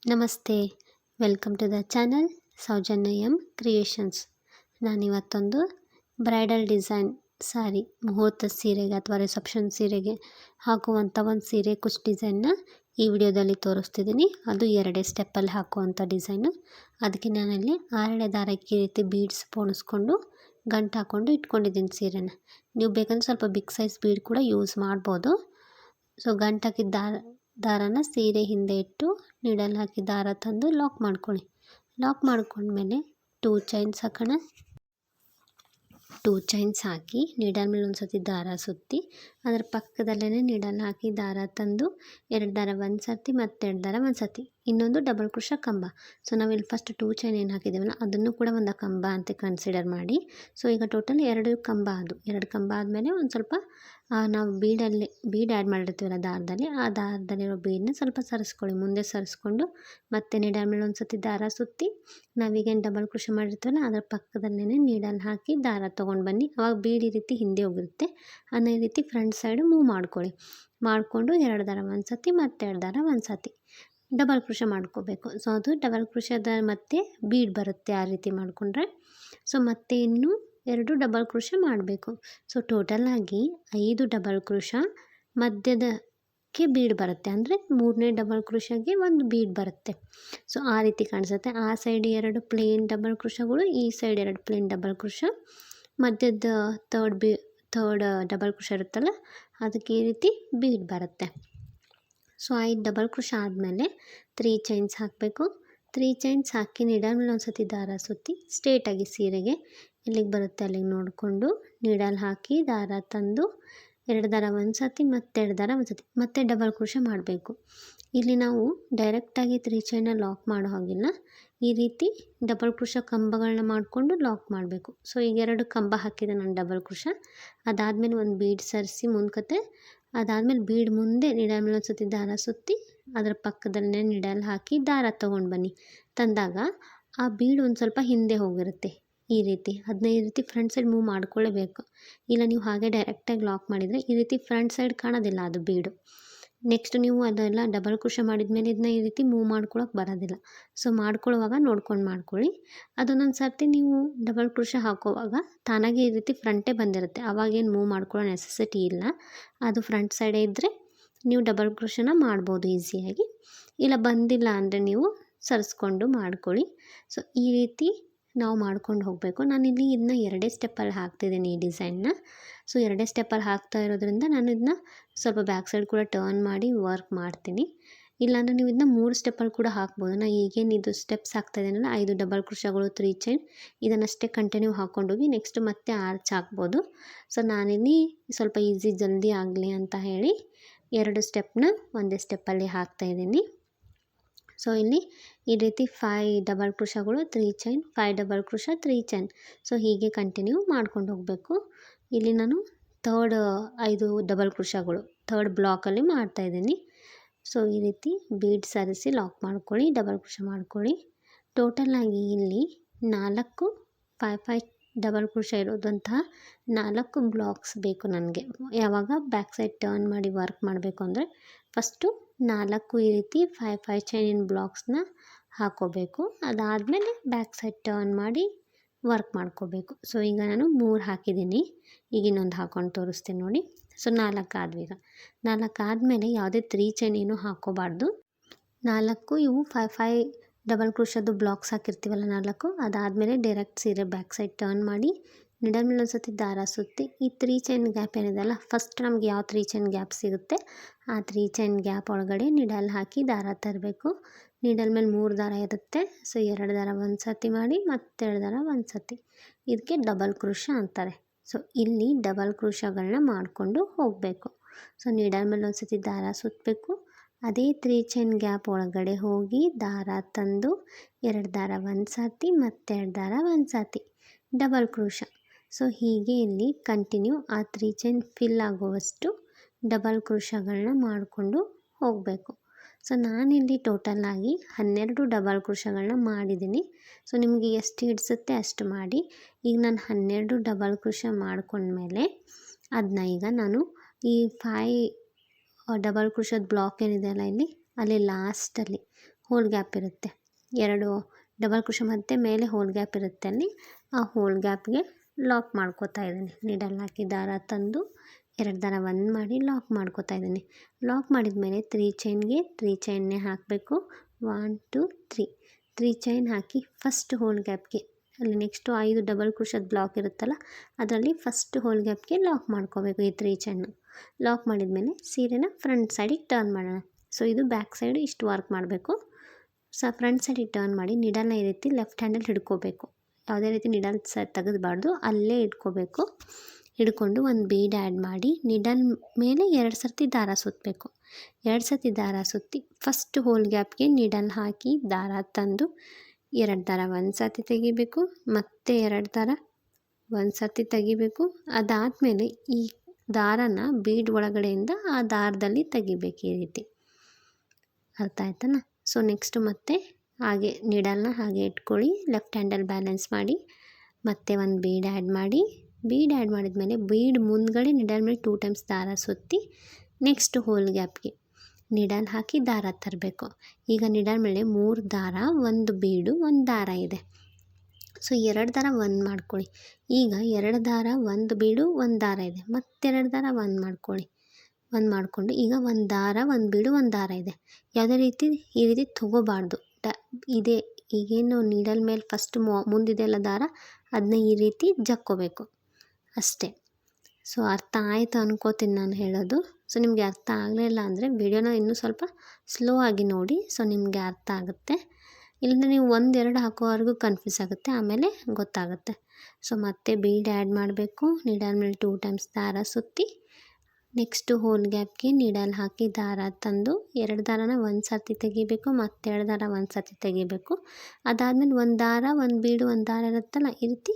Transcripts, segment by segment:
ನಮಸ್ತೆ, welcome to the channel Soujanya M creations. ನಾನಿವತ್ತೊಂದು bridal design sari, ಮುಹೂರ್ತ ಸೀರೆಗೆ ಅಥವಾ ರಿಸೆಪ್ಷನ್ ಸೀರೆಗೆ ಹಾಕುವಂಥ ಒಂದು ಸೀರೆ ಕುಚ್ ಡಿಸೈನ್ನ ಈ ವಿಡಿಯೋದಲ್ಲಿ ತೋರಿಸ್ತಿದ್ದೀನಿ. ಅದು 2 ಸ್ಟೆಪ್ಪಲ್ಲಿ ಹಾಕುವಂಥ ಡಿಸೈನು. ಅದಕ್ಕೆ ನಾನಲ್ಲಿ 6 ದಾರಕ್ಕೆ ಈ ರೀತಿ ಬೀಡ್ಸ್ ಪೋಣಿಸ್ಕೊಂಡು ಗಂಟು ಹಾಕ್ಕೊಂಡು ಇಟ್ಕೊಂಡಿದ್ದೀನಿ ಸೀರೆನ. ನೀವು ಬೇಕಂದ್ರೆ ಸ್ವಲ್ಪ ಬಿಗ್ ಸೈಜ್ ಬೀಡ್ ಕೂಡ ಯೂಸ್ ಮಾಡ್ಬೋದು. ಸೊ ಗಂಟು ಹಾಕಿದ ದಾರನ ಸೀರೆ ಹಿಂದೆ ಇಟ್ಟು ನೀಡಲ್ ಹಾಕಿ ದಾರ ತಂದು ಲಾಕ್ ಮಾಡ್ಕೊಳ್ಳಿ. ಲಾಕ್ ಮಾಡ್ಕೊಂಡ್ಮೇಲೆ 2 ಚೈನ್ಸ್ ಹಾಕೋಣ. 2 ಚೈನ್ಸ್ ಹಾಕಿ ನೀಡಲ್ ಮೇಲೆ ಒಂದು ಸತಿ ದಾರ ಸುತ್ತಿ ಅದರ ಪಕ್ಕದಲ್ಲೇ ನೀಡಲ್ ಹಾಕಿ ದಾರ ತಂದು 2 ದಾರ ಒಂದು ಸರ್ತಿ ಮತ್ತು 2 ದಾರ ಒಂದು ಸರ್ತಿ, ಇನ್ನೊಂದು ಡಬಲ್ ಕ್ರೋಶಾ ಕಂಬ. ಸೊ ನಾವಿಲ್ಲಿ ಫಸ್ಟ್ 2 ಚೈನ್ ಏನು ಹಾಕಿದ್ದೀವಲ್ಲ ಅದನ್ನು ಕೂಡ ಒಂದು ಕಂಬ ಅಂತ ಕನ್ಸಿಡರ್ ಮಾಡಿ. ಸೊ ಈಗ ಟೋಟಲ್ 2 ಕಂಬ ಅದು. 2 ಕಂಬ ಆದಮೇಲೆ ಒಂದು ಸ್ವಲ್ಪ ನಾವು ಬೀಡ್ ಆ್ಯಡ್ ಮಾಡಿರ್ತೀವಲ್ಲ ದಾರದಲ್ಲಿ, ಆ ದಾರದಲ್ಲಿರೋ ಬೀಡನ್ನ ಸ್ವಲ್ಪ ಸರಿಸ್ಕೊಳ್ಳಿ. ಮುಂದೆ ಸರಿಸ್ಕೊಂಡು ಮತ್ತೆ ನೀಡಲ್ ಮೇಲೆ ಒಂದು ಸತಿ ದಾರ ಸುತ್ತಿ ನಾವೀಗೇನು ಡಬಲ್ ಕ್ರೋಶಾ ಮಾಡಿರ್ತೀವಲ್ಲ ಅದರ ಪಕ್ಕದಲ್ಲೇ ನೀಡಲ್ ಹಾಕಿ ದಾರ ತೊಗೊಂಡು ಬನ್ನಿ. ಆವಾಗ ಬೀಡ್ ಈ ರೀತಿ ಹಿಂದೆ ಹೋಗಿರುತ್ತೆ, ಅದನ್ನ ಈ ರೀತಿ ಫ್ರಂಟ್ ಸೈಡು ಮೂವ್ ಮಾಡ್ಕೊಳ್ಳಿ. ಮಾಡಿಕೊಂಡು 2 ದಾರ ಒಂದು ಸತಿ ಮತ್ತು 2 ದಾರ ಒಂದು ಸತಿ ಡಬಲ್ ಕ್ರೋಶಾ ಮಾಡ್ಕೋಬೇಕು. ಸೊ ಅದು ಡಬಲ್ ಕ್ರೋಶಾದ ಮತ್ತೆ ಬೀಡ್ ಬರುತ್ತೆ ಆ ರೀತಿ ಮಾಡಿಕೊಂಡ್ರೆ. ಸೊ ಮತ್ತೆ ಇನ್ನೂ 2 ಡಬಲ್ ಕ್ರೋಶಾ ಮಾಡಬೇಕು. ಸೊ ಟೋಟಲಾಗಿ 5 ಡಬಲ್ ಕ್ರೋಶಾ ಮಧ್ಯದಕ್ಕೆ ಬೀಡ್ ಬರುತ್ತೆ, ಅಂದರೆ 3ನೇ ಡಬಲ್ ಕ್ರೋಶಾಗೆ ಒಂದು ಬೀಡ್ ಬರುತ್ತೆ. ಸೊ ಆ ರೀತಿ ಕಾಣಿಸುತ್ತೆ. ಆ ಸೈಡ್ 2 ಪ್ಲೇನ್ ಡಬಲ್ ಕ್ರೋಶಾಗಳು, ಈ ಸೈಡ್ 2 ಪ್ಲೇನ್ ಡಬಲ್ ಕ್ರೋಶಾ, ಮಧ್ಯದ ಥರ್ಡ್ ಡಬಲ್ ಕ್ರೋಶಾ ಇರುತ್ತಲ್ಲ ಅದಕ್ಕೆ ಈ ರೀತಿ ಬೀಡ್ ಬರುತ್ತೆ. ಸೊ 5 ಡಬಲ್ ಕ್ರೋಶಾ ಆದಮೇಲೆ 3 ಚೈನ್ಸ್ ಹಾಕಬೇಕು. 3 ಚೈನ್ಸ್ ಹಾಕಿ ನೀಡಲ್ ಮೇಲೆ ಒಂದು ಸತಿ ದಾರ ಸುತ್ತಿ ಸ್ಟ್ರೇಟಾಗಿ ಸೀರೆಗೆ ಎಲ್ಲಿಗೆ ಬರುತ್ತೆ ಅಲ್ಲಿಗೆ ನೋಡಿಕೊಂಡು ನೀಡಲ್ ಹಾಕಿ ದಾರ ತಂದು 2 ದಾರ ಒಂದು ಸತಿ ಮತ್ತು 2 ದಾರ ಒಂದು ಸತಿ ಮತ್ತೆ ಡಬಲ್ ಕ್ರೋಶಾ ಮಾಡಬೇಕು. ಇಲ್ಲಿ ನಾವು ಡೈರೆಕ್ಟಾಗಿ 3 ಚೈನ್ನ ಲಾಕ್ ಮಾಡೋ ಹಾಗಿಲ್ಲ, ಈ ರೀತಿ ಡಬಲ್ ಕ್ರೋಶಾ ಕಂಬಗಳನ್ನ ಮಾಡಿಕೊಂಡು ಲಾಕ್ ಮಾಡಬೇಕು. ಸೊ ಈಗ 2 ಕಂಬ ಹಾಕಿದೆ ನಾನು ಡಬಲ್ ಕ್ರೋಶಾ. ಅದಾದಮೇಲೆ ಒಂದು ಬೀಡ್ ಸರಿಸಿ ಮುಂದ್ಕತೆ, ಅದಾದಮೇಲೆ ಬೀಡ್ ಮುಂದೆ ನೀಡಲ್ ಮೇಲೆ ಒಂದು ಸತಿ ದಾರ ಸುತ್ತಿ ಅದರ ಪಕ್ಕದಲ್ಲೇ ನೀಡಲ್ ಹಾಕಿ ದಾರ ತೊಗೊಂಡು ಬನ್ನಿ. ತಂದಾಗ ಆ ಬೀಡ್ ಒಂದು ಸ್ವಲ್ಪ ಹಿಂದೆ ಹೋಗಿರುತ್ತೆ ಈ ರೀತಿ. ಅದನ್ನ ಈ ರೀತಿ ಫ್ರಂಟ್ ಸೈಡ್ ಮೂವ್ ಮಾಡ್ಕೊಳ್ಳೇಬೇಕು, ಇಲ್ಲ ನೀವು ಹಾಗೆ ಡೈರೆಕ್ಟಾಗಿ ಲಾಕ್ ಮಾಡಿದರೆ ಈ ರೀತಿ ಫ್ರಂಟ್ ಸೈಡ್ ಕಾಣೋದಿಲ್ಲ ಅದು ಬೀಡು. ನೆಕ್ಸ್ಟ್ ನೀವು ಅದೆಲ್ಲ ಡಬಲ್ ಕ್ರೋಶಾ ಮಾಡಿದ್ಮೇಲೆ ಇದನ್ನ ಈ ರೀತಿ ಮೂವ್ ಮಾಡ್ಕೊಳಕ್ಕೆ ಬರೋದಿಲ್ಲ. ಸೊ ಮಾಡ್ಕೊಳ್ಳುವಾಗ ನೋಡ್ಕೊಂಡು ಮಾಡ್ಕೊಳ್ಳಿ. ಅದೊಂದೊಂದು ಸರ್ತಿ ನೀವು ಡಬಲ್ ಕ್ರೋಶಾ ಹಾಕೋವಾಗ ತಾನಾಗೆ ಈ ರೀತಿ ಫ್ರಂಟೇ ಬಂದಿರುತ್ತೆ, ಅವಾಗೇನು ಮೂವ್ ಮಾಡ್ಕೊಳ್ಳೋ ನೆಸೆಸಿಟಿ ಇಲ್ಲ. ಅದು ಫ್ರಂಟ್ ಸೈಡೇ ಇದ್ದರೆ ನೀವು ಡಬಲ್ ಕ್ರೋಶಾನ ಮಾಡ್ಬೋದು ಈಸಿಯಾಗಿ. ಇಲ್ಲ ಬಂದಿಲ್ಲ ಅಂದರೆ ನೀವು ಸರಿಸ್ಕೊಂಡು ಮಾಡ್ಕೊಳ್ಳಿ. ಸೊ ಈ ರೀತಿ ನಾವು ಮಾಡ್ಕೊಂಡು ಹೋಗಬೇಕು. ನಾನಿಲ್ಲಿ ಇದನ್ನ 2 ಸ್ಟೆಪ್ಪಲ್ಲಿ ಹಾಕ್ತಿದ್ದೀನಿ ಈ ಡಿಸೈನ್ನ. ಸೊ 2 ಸ್ಟೆಪ್ಪಲ್ಲಿ ಹಾಕ್ತಾ ಇರೋದ್ರಿಂದ ನಾನು ಇದನ್ನ ಸ್ವಲ್ಪ ಬ್ಯಾಕ್ ಸೈಡ್ ಕೂಡ ಟರ್ನ್ ಮಾಡಿ ವರ್ಕ್ ಮಾಡ್ತೀನಿ. ಇಲ್ಲಾಂದರೆ ನೀವು ಇದನ್ನ 3 ಸ್ಟೆಪ್ಪಲ್ಲಿ ಕೂಡ ಹಾಕ್ಬೋದು. ನಾನು ಈಗೇನು ಇದು ಸ್ಟೆಪ್ಸ್ ಹಾಕ್ತಾಯಿದ್ದೀನಲ್ಲ 5 ಡಬಲ್ ಕ್ರೋಶಾಗಳು 3 ಚೈನ್ ಇದನ್ನಷ್ಟೇ ಕಂಟಿನ್ಯೂ ಹಾಕ್ಕೊಂಡೋಗಿ ನೆಕ್ಸ್ಟ್ ಮತ್ತೆ ಆರ್ಚ್ ಹಾಕ್ಬೋದು. ಸೊ ನಾನಿಲ್ಲಿ ಸ್ವಲ್ಪ ಈಸಿ ಜಲ್ದಿ ಆಗಲಿ ಅಂತ ಹೇಳಿ 2 ಸ್ಟೆಪ್ನ ಒಂದೇ ಸ್ಟೆಪ್ಪಲ್ಲಿ ಹಾಕ್ತಾಯಿದ್ದೀನಿ. ಸೊ ಇಲ್ಲಿ ಈ ರೀತಿ 5 ಡಬಲ್ ಕ್ರೋಶಾಗಳು 3 chain, 5 double crochet 3 chain. So ಹೀಗೆ ಕಂಟಿನ್ಯೂ ಮಾಡ್ಕೊಂಡು ಹೋಗಬೇಕು. ಇಲ್ಲಿ ನಾನು 5 ಡಬಲ್ ಕ್ರೋಶಾಗಳು ಥರ್ಡ್ ಬ್ಲಾಕಲ್ಲಿ ಮಾಡ್ತಾಯಿದ್ದೀನಿ. ಸೊ ಈ ರೀತಿ ಬೀಡ್ ಸರಿಸಿ ಲಾಕ್ ಮಾಡ್ಕೊಳ್ಳಿ, ಡಬಲ್ ಕ್ರೋಶಾ ಮಾಡ್ಕೊಳ್ಳಿ. ಟೋಟಲಾಗಿ ಇಲ್ಲಿ 5 ಡಬಲ್ ಕ್ರೋಶಾ ಇರೋದಂತಹ 4 ಬ್ಲಾಕ್ಸ್ ಬೇಕು ನನಗೆ. ಯಾವಾಗ ಬ್ಯಾಕ್ ಸೈಡ್ ಟರ್ನ್ ಮಾಡಿ ವರ್ಕ್ ಮಾಡಬೇಕು ಅಂದರೆ ಫಸ್ಟು 4 ಈ ರೀತಿ 5 ಚೈನಿನ ಬ್ಲಾಕ್ಸ್ನ ಹಾಕೋಬೇಕು. ಅದಾದಮೇಲೆ ಬ್ಯಾಕ್ ಸೈಡ್ ಟರ್ನ್ ಮಾಡಿ ವರ್ಕ್ ಮಾಡ್ಕೋಬೇಕು. ಸೊ ಈಗ ನಾನು 3 ಹಾಕಿದ್ದೀನಿ, ಈಗ ಇನ್ನೊಂದು ಹಾಕ್ಕೊಂಡು ತೋರಿಸ್ತೀನಿ ನೋಡಿ. ಸೊ 4 ಆದ್ವು. ಈಗ 4 ಆದಮೇಲೆ ಯಾವುದೇ 3 ಚೈನ್ ಏನೂ ಹಾಕೋಬಾರ್ದು. 4 ಇವು 5 ಡಬಲ್ ಕ್ರೋಶಾದು ಬ್ಲಾಕ್ಸ್ ಹಾಕಿರ್ತೀವಲ್ಲ 4, ಅದಾದಮೇಲೆ ಡೈರೆಕ್ಟ್ ಸೀರೆ ಬ್ಯಾಕ್ ಸೈಡ್ ಟರ್ನ್ ಮಾಡಿ ನೀಡಲ್ ಮೇಲೆ ಒಂದು ಸತಿ ದಾರ ಸುತ್ತಿ ಈ 3 ಚೈನ್ ಗ್ಯಾಪ್ ಏನಿದೆಯಲ್ಲ ಫಸ್ಟ್ ನಮ್ಗೆ ಯಾವ 3 ಚೈನ್ ಗ್ಯಾಪ್ ಸಿಗುತ್ತೆ ಆ 3 ಚೈನ್ ಗ್ಯಾಪ್ ಒಳಗಡೆ ನೀಡಲ್ ಹಾಕಿ ದಾರ ತರಬೇಕು. ನೀಡಲ್ ಮೇಲೆ 3 ದಾರ ಇರುತ್ತೆ. ಸೊ 2 ದಾರ ಒಂದು ಸತಿ ಮಾಡಿ ಮತ್ತು 2 ದಾರ ಒಂದು ಸತಿ, ಇದಕ್ಕೆ ಡಬಲ್ ಕ್ರೋಶಾ ಅಂತಾರೆ. ಸೊ ಇಲ್ಲಿ ಡಬಲ್ ಕ್ರೋಶಾಗಳನ್ನ ಮಾಡಿಕೊಂಡು ಹೋಗಬೇಕು. ಸೊ ನೀಡಲ್ ಮೇಲೆ ಒಂದು ಸತಿ ದಾರ ಸುತ್ತಬೇಕು. ಅದೇ 3 ಚೈನ್ ಗ್ಯಾಪ್ ಒಳಗಡೆ ಹೋಗಿ ದಾರ ತಂದು 2 ದಾರ ಒಂದು ಸತಿ ಮತ್ತು 2 ದಾರ ಒಂದು ಸತಿ ಡಬಲ್ ಕ್ರೋಶಾ. ಸೊ ಹೀಗೆ ಇಲ್ಲಿ ಕಂಟಿನ್ಯೂ ಆ 3 ಚೈನ್ ಫಿಲ್ ಆಗುವಷ್ಟು ಡಬಲ್ ಕ್ರೋಶಾಗಳನ್ನ ಮಾಡಿಕೊಂಡು ಹೋಗಬೇಕು. ಸೊ ನಾನಿಲ್ಲಿ ಟೋಟಲಾಗಿ 12 ಡಬಲ್ ಕ್ರೋಶಾಗಳನ್ನ ಮಾಡಿದ್ದೀನಿ. ಸೊ ನಿಮಗೆ ಎಷ್ಟು ಹಿಡಿಸುತ್ತೆ ಅಷ್ಟು ಮಾಡಿ. ಈಗ ನಾನು 12 ಡಬಲ್ ಕ್ರೋಶಾ ಮಾಡ್ಕೊಂಡ್ಮೇಲೆ ಅದನ್ನ ಈಗ ನಾನು ಈ 5 ಡಬಲ್ ಕ್ರೋಶಾದ ಬ್ಲಾಕ್ ಏನಿದೆ ಅಲ್ಲ ಇಲ್ಲಿ ಅಲ್ಲಿ ಲಾಸ್ಟಲ್ಲಿ ಹೋಲ್ ಗ್ಯಾಪ್ ಇರುತ್ತೆ, 2 ಡಬಲ್ ಕ್ರೋಶೆ ಮತ್ತು ಮೇಲೆ ಹೋಲ್ ಗ್ಯಾಪ್ ಇರುತ್ತೆ, ಅಲ್ಲಿ ಆ ಹೋಲ್ ಗ್ಯಾಪ್ಗೆ ಲಾಕ್ ಮಾಡ್ಕೋತಾ ಇದ್ದೀನಿ. ನೀಡಲ್ ಹಾಕಿ ದಾರ ತಂದು 2 ದಾರ ಒಂದು ಮಾಡಿ ಲಾಕ್ ಮಾಡ್ಕೋತಾ ಇದ್ದೀನಿ. ಲಾಕ್ ಮಾಡಿದ ಮೇಲೆ 3 ಚೈನ್ಗೆ 3 ಚೈನ್ನೇ ಹಾಕಬೇಕು. 1 2 3 ಚೈನ್ ಹಾಕಿ ಫಸ್ಟ್ ಹೋಲ್ ಗ್ಯಾಪ್ಗೆ, ಅಲ್ಲಿ ನೆಕ್ಸ್ಟು 5 ಡಬಲ್ ಕ್ರೋಶದ ಬ್ಲಾಕ್ ಇರುತ್ತಲ್ಲ, ಅದರಲ್ಲಿ ಫಸ್ಟ್ ಹೋಲ್ ಗ್ಯಾಪ್ಗೆ ಲಾಕ್ ಮಾಡ್ಕೋಬೇಕು ಈ 3 ಚೈನು. ಲಾಕ್ ಮಾಡಿದ ಮೇಲೆ ಸೀರೆನ ಫ್ರಂಟ್ ಸೈಡಿಗೆ ಟರ್ನ್ ಮಾಡೋಣ. ಸೊ ಇದು ಬ್ಯಾಕ್ ಸೈಡು ಇಷ್ಟು ವರ್ಕ್ ಮಾಡಬೇಕು. ಫ್ರಂಟ್ ಸೈಡಿಗೆ ಟರ್ನ್ ಮಾಡಿ ನೀಡಲ್ನ ಈ ರೀತಿ ಲೆಫ್ಟ್ ಹ್ಯಾಂಡಲ್ಲಿ ಹಿಡ್ಕೋಬೇಕು. ಯಾವುದೇ ರೀತಿ ನೀಡಲ್ ತೆಗೆದಬಾರ್ದು, ಅಲ್ಲೇ ಇಟ್ಕೋಬೇಕು. ಹಿಡ್ಕೊಂಡು ಒಂದು ಬೀಡ್ ಆ್ಯಡ್ ಮಾಡಿ ನೀಡಲ್ ಮೇಲೆ 2 ಸರ್ತಿ ದಾರ ಸುತ್ತಬೇಕು. 2 ಸರ್ತಿ ದಾರ ಸುತ್ತಿ ಫಸ್ಟ್ ಹೋಲ್ ಗ್ಯಾಪ್ಗೆ ನೀಡಲ್ ಹಾಕಿ ದಾರ ತಂದು 2 ದಾರ ಒಂದು ಸರ್ತಿ ತೆಗಿಬೇಕು, ಮತ್ತೆ 2 ದಾರ ಒಂದು ಸರ್ತಿ ತೆಗಿಬೇಕು. ಅದಾದಮೇಲೆ ಈ ದಾರನ ಬೀಡ್ ಒಳಗಡೆಯಿಂದ ಆ ದಾರದಲ್ಲಿ ತೆಗಿಬೇಕು ಈ ರೀತಿ. ಅರ್ಥ ಆಯ್ತಲ್ಲ? ಸೊ ನೆಕ್ಸ್ಟು ಮತ್ತೆ ಹಾಗೆ ನೀಡಲ್ನ ಹಾಗೆ ಇಟ್ಕೊಳ್ಳಿ, ಲೆಫ್ಟ್ ಹ್ಯಾಂಡಲ್ಲಿ ಬ್ಯಾಲೆನ್ಸ್ ಮಾಡಿ ಮತ್ತೆ ಒಂದು ಬೀಡ್ ಆ್ಯಡ್ ಮಾಡಿ. ಬೀಡ್ ಆ್ಯಡ್ ಮಾಡಿದ್ಮೇಲೆ ಬೀಡ್ ಮುಂದ್ಗಡೆ ನೀಡಲ್ ಮೇಲೆ 2 ಟೈಮ್ಸ್ ದಾರ ಸುತ್ತಿ ನೆಕ್ಸ್ಟ್ ಹೋಲ್ ಗ್ಯಾಪ್ಗೆ ನೀಡಲ್ ಹಾಕಿ ದಾರ ತರಬೇಕು. ಈಗ ನೀಡಲ್ ಮೇಲೆ 3 ದಾರ, 1 ಬೀಡು, 1 ದಾರ ಇದೆ. ಸೊ 2 ದಾರ 1 ಮಾಡ್ಕೊಳ್ಳಿ. ಈಗ 2 ದಾರ 1 ಬೀಡು 1 ದಾರ ಇದೆ, ಮತ್ತೆರಡು ದಾರ 1 ಮಾಡ್ಕೊಳ್ಳಿ. 1 ಮಾಡಿಕೊಂಡು ಈಗ 1 ದಾರ 1 ಬೀಡು 1 ದಾರ ಇದೆ. ಯಾವುದೇ ರೀತಿ ಈ ರೀತಿ ತೊಗೋಬಾರ್ದು. ಇದೇ ಈಗೇನು ನೀಡಲ್ ಮೇಲೆ ಫಸ್ಟ್ ಮುಂದಿದೆಯಲ್ಲ ದಾರ, ಅದನ್ನ ಈ ರೀತಿ ಜಕ್ಕೋಬೇಕು ಅಷ್ಟೇ. ಸೊ ಅರ್ಥ ಆಯಿತು ಅನ್ಕೋತೀನಿ ನಾನು ಹೇಳೋದು. ಸೊ ನಿಮಗೆ ಅರ್ಥ ಆಗಲಿಲ್ಲ ಅಂದರೆ ವಿಡಿಯೋನ ಇನ್ನೂ ಸ್ವಲ್ಪ ಸ್ಲೋ ಆಗಿ ನೋಡಿ, ಸೊ ನಿಮಗೆ ಅರ್ಥ ಆಗುತ್ತೆ. ಇಲ್ಲಂದರೆ ನೀವು 1 2 ಹಾಕೋವರೆಗೂ ಕನ್ಫ್ಯೂಸ್ ಆಗುತ್ತೆ, ಆಮೇಲೆ ಗೊತ್ತಾಗುತ್ತೆ. ಸೊ ಮತ್ತೆ ಬೀಡ್ ಆ್ಯಡ್ ಮಾಡಬೇಕು. ನೀಡಲ್ ಮೇಲೆ 2 ಟೈಮ್ಸ್ ದಾರ ಸುತ್ತಿ ನೆಕ್ಸ್ಟು ಹೋಲ್ ಗ್ಯಾಪ್ಗೆ ನೀಡಲ್ ಹಾಕಿ ದಾರ ತಂದು 2 ದಾರನ 1 ಸರ್ತಿ ತೆಗಿಬೇಕು, ಮತ್ತೆ 2 ದಾರ 1 ಸರ್ತಿ ತೆಗಿಬೇಕು. ಅದಾದಮೇಲೆ 1 ದಾರ 1 ಬೀಡು 1 ದಾರ ಇರುತ್ತಲ್ಲ, ಈ ರೀತಿ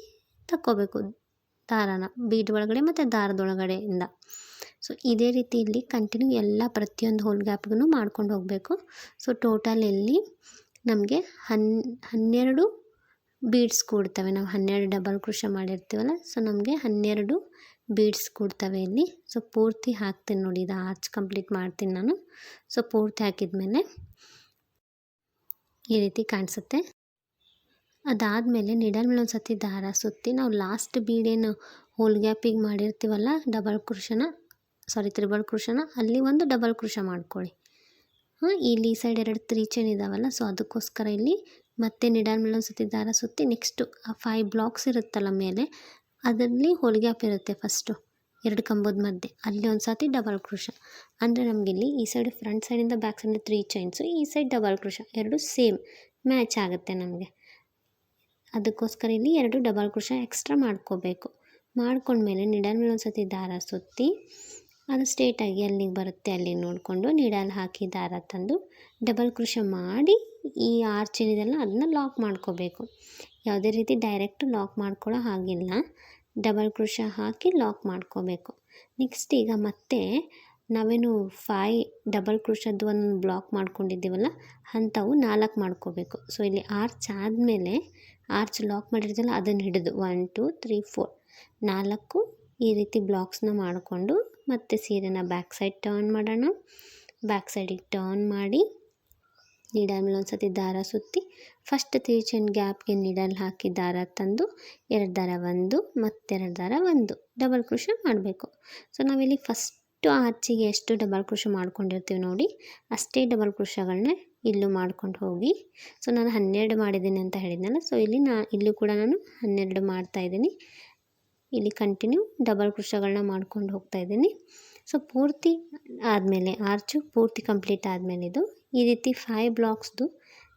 ತಕ್ಕೋಬೇಕು ದಾರನ ಬೀಡ್ ಒಳಗಡೆ ಮತ್ತು ದಾರದೊಳಗಡೆಯಿಂದ. ಸೊ ಇದೇ ರೀತಿ ಇಲ್ಲಿ ಕಂಟಿನ್ಯೂ ಎಲ್ಲ ಪ್ರತಿಯೊಂದು ಹೋಲ್ ಗ್ಯಾಪ್ಗೂ ಮಾಡ್ಕೊಂಡು ಹೋಗಬೇಕು. ಸೊ ಟೋಟಲ್ ಇಲ್ಲಿ ನಮಗೆ 12 ಬೀಡ್ಸ್ ಕೂಡ್ತವೆ. ನಾವು 12 ಡಬಲ್ ಕ್ರೋಶೆ ಮಾಡಿರ್ತೀವಲ್ಲ, ಸೊ ನಮಗೆ 12 ಬೀಡ್ಸ್ ಕೂಡ್ತವೆ ಇಲ್ಲಿ. ಸೊ ಪೂರ್ತಿ ಹಾಕ್ತೀನಿ ನೋಡಿ, ಇದು ಆರ್ಚ್ ಕಂಪ್ಲೀಟ್ ಮಾಡ್ತೀನಿ ನಾನು. ಸೊ ಪೂರ್ತಿ ಹಾಕಿದ್ಮೇಲೆ ಈ ರೀತಿ ಕಾಣಿಸುತ್ತೆ. ಅದಾದಮೇಲೆ ನೀಡಲ್ ಮೇಲೆ ಒಂದು ಸರ್ತಿ ದಾರ ಸುತ್ತಿ ನಾವು ಲಾಸ್ಟ್ ಬೀಡೇನು ಹೋಲ್ ಗ್ಯಾಪಿಗೆ ಮಾಡಿರ್ತೀವಲ್ಲ ತ್ರಿಬಲ್ ಕ್ರೋಶನ, ಅಲ್ಲಿ ಒಂದು ಡಬಲ್ ಕ್ರೋಶ ಮಾಡ್ಕೊಳ್ಳಿ. ಇಲ್ಲಿ ಈ ಸೈಡ್ 2 3 ಚೈನ್ ಇದ್ದಾವಲ್ಲ, ಸೊ ಅದಕ್ಕೋಸ್ಕರ ಇಲ್ಲಿ ಮತ್ತೆ ನೀಡಲ್ ಮೇಲೆ ಒಂದು ಸರ್ತಿ ದಾರ ಸುತ್ತಿ ನೆಕ್ಸ್ಟು ಆ 5 ಬ್ಲಾಕ್ಸ್ ಇರುತ್ತಲ್ಲ ಮೇಲೆ, ಅದರಲ್ಲಿ ಹೋಲ್ ಗ್ಯಾಪ್ ಇರುತ್ತೆ ಫಸ್ಟು 2 ಕಂಬದ ಮಧ್ಯೆ, ಅಲ್ಲಿ ಒಂದು ಸರ್ತಿ ಡಬಲ್ ಕ್ರೋಶ. ಅಂದರೆ ನಮಗಿಲ್ಲಿ ಈ ಸೈಡ್ ಫ್ರಂಟ್ ಸೈಡಿಂದ ಬ್ಯಾಕ್ ಸೈಡಿಂದ 3 ಚೈನ್ಸು, ಈ side double crochet, 2 same match ಆಗುತ್ತೆ ನಮಗೆ. ಅದಕ್ಕೋಸ್ಕರ ಇಲ್ಲಿ 2 ಡಬಲ್ ಕ್ರೋಶ ಎಕ್ಸ್ಟ್ರಾ ಮಾಡ್ಕೋಬೇಕು. ಮಾಡ್ಕೊಂಡ್ಮೇಲೆ ನೀಡಲ್ ಮೇಲೆ ಒಂದು ಸರ್ತಿ ದಾರ ಸುತ್ತಿ ಅದು ಸ್ಟ್ರೇಟಾಗಿ ಎಲ್ಲಿಗೆ ಬರುತ್ತೆ ಅಲ್ಲಿ ನೋಡಿಕೊಂಡು ನೀಡಲ್ ಹಾಕಿ ದಾರ ತಂದು ಡಬಲ್ ಕ್ರೋಶ ಮಾಡಿ ಈ ಆರ್ಚ್ ಏನಿದೆಲ್ಲ ಅದನ್ನ ಲಾಕ್ ಮಾಡ್ಕೋಬೇಕು. ಯಾವುದೇ ರೀತಿ ಡೈರೆಕ್ಟ್ ಲಾಕ್ ಮಾಡ್ಕೊಳ್ಳೋ ಹಾಗಿಲ್ಲ, ಡಬಲ್ ಕ್ರೋಶ ಹಾಕಿ ಲಾಕ್ ಮಾಡ್ಕೋಬೇಕು. ನೆಕ್ಸ್ಟ್ ಈಗ ಮತ್ತೆ ನಾವೇನು 5 ಡಬಲ್ ಕ್ರೋಶದ್ದು ಒಂದು ಬ್ಲಾಕ್ ಮಾಡ್ಕೊಂಡಿದ್ದೀವಲ್ಲ, ಅಂಥವು 4 ಮಾಡ್ಕೋಬೇಕು. ಸೊ ಇಲ್ಲಿ ಆರ್ಚ್ ಆದಮೇಲೆ ಆರ್ಚ್ ಲಾಕ್ ಮಾಡಿರ್ತೀವಲ್ಲ ಅದನ್ನು ಹಿಡಿದು 1 2 3 4 4 ಈ ರೀತಿ ಬ್ಲಾಕ್ಸ್ನ ಮಾಡಿಕೊಂಡು ಮತ್ತೆ ಸೀರೆನ ಬ್ಯಾಕ್ ಸೈಡ್ ಟರ್ನ್ ಮಾಡೋಣ. ಬ್ಯಾಕ್ ಸೈಡಿಗೆ ಟರ್ನ್ ಮಾಡಿ ನೀಡಲ್ ಮೇಲೆ ಒಂದು ಸರ್ತಿ ದಾರ ಸುತ್ತಿ ಫಸ್ಟ್ 3 ಚೈನ್ ಗ್ಯಾಪ್ಗೆ ನೀಡಲ್ ಹಾಕಿ ದಾರ ತಂದು 2 ದಾರ 1 ಮತ್ತೆರಡು ದಾರ 1 ಡಬಲ್ ಕ್ರೋಶ ಮಾಡಬೇಕು. ಸೊ ನಾವಿಲ್ಲಿ ಫಸ್ಟು ಆರ್ಚಿಗೆ ಎಷ್ಟು ಡಬಲ್ ಕ್ರೋಶ ಮಾಡ್ಕೊಂಡಿರ್ತೀವಿ ನೋಡಿ, ಅಷ್ಟೇ ಡಬಲ್ ಕ್ರೋಶಗಳನ್ನ ಇಲ್ಲೂ ಮಾಡ್ಕೊಂಡು ಹೋಗಿ. ಸೊ ನಾನು 12 ಮಾಡಿದ್ದೀನಿ ಅಂತ ಹೇಳಿದ್ನಲ್ಲ, ಸೊ ಇಲ್ಲೂ ಕೂಡ ನಾನು 12 ಮಾಡ್ತಾಯಿದ್ದೀನಿ. ಇಲ್ಲಿ ಕಂಟಿನ್ಯೂ ಡಬಲ್ ಕ್ರೋಶಗಳನ್ನ ಮಾಡ್ಕೊಂಡು ಹೋಗ್ತಾಯಿದ್ದೀನಿ. ಸೊ ಪೂರ್ತಿ ಆದಮೇಲೆ ಆರ್ಚು ಪೂರ್ತಿ ಕಂಪ್ಲೀಟ್ ಆದಮೇಲೆ ಇದು ಈ ರೀತಿ 5 ಬ್ಲಾಕ್ಸ್ದು